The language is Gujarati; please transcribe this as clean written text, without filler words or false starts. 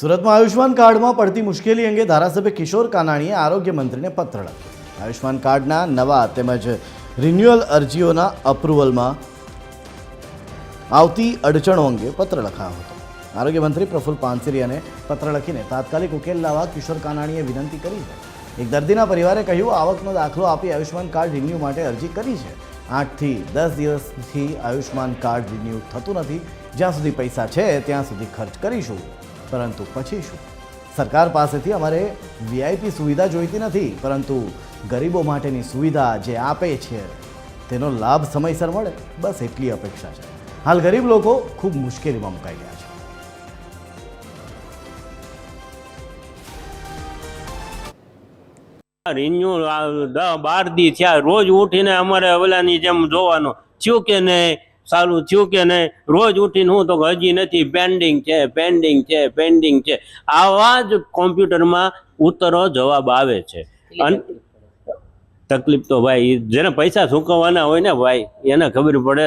સુરતમાં આયુષ્માન કાર્ડમાં પડતી મુશ્કેલી અંગે ધારાસભ્ય કિશોર કાનાણીએ આરોગ્ય મંત્રીને પત્ર લખ્યો. આયુષ્માન કાર્ડના નવા તેમજ રિન્યુઅલ અરજીઓના અપ્રુવલમાં આવતી અડચણો અંગે પત્ર લખાયો હતો. આરોગ્ય મંત્રી પ્રફુલ્લ પાનસેરિયાને પત્ર લખીને તાત્કાલિક ઉકેલ લાવવા કિશોર કાનાણીએ વિનંતી કરી છે. એક દર્દીના પરિવારે કહ્યું, આવકનો દાખલો આપી આયુષ્માન કાર્ડ રિન્યુ માટે અરજી કરી છે. 8 થી 10 દિવસથી આયુષ્માન કાર્ડ રિન્યુ થતું નથી. જ્યાં સુધી પૈસા છે ત્યાં સુધી ખર્ચ કરીશું, પરંતુ પછી શું? સરકાર પાસેથી અમારે વીઆઈપી સુવિધા જોઈતી નથી, પરંતુ ગરીબો માટેની સુવિધા જે આપે છે તેનો લાભ સમયસર મળે, બસ એટલી અપેક્ષા છે. હાલ ગરીબ લોકો ખૂબ મુશ્કેલીમાં મુકાઈ ગયા છે. રિન્યુ 10-12 દી થયા, રોજ ઉઠીને અમારે ઓલાની જેમ જોવાનું થયું કે નહીં, સારું થયું કે નહીં. રોજ ઉઠીને હું તો હજી નથી, પેન્ડિંગ છે, પેન્ડિંગ છે, પેન્ડિંગ છે. આવા જ કોમ્પ્યુટરમાં ઉત્તરો જવાબ આવે છે. અને તકલીફ તો ભાઈ જેને પૈસા ચૂકવવાના હોય ને ભાઈ એને ખબર પડે.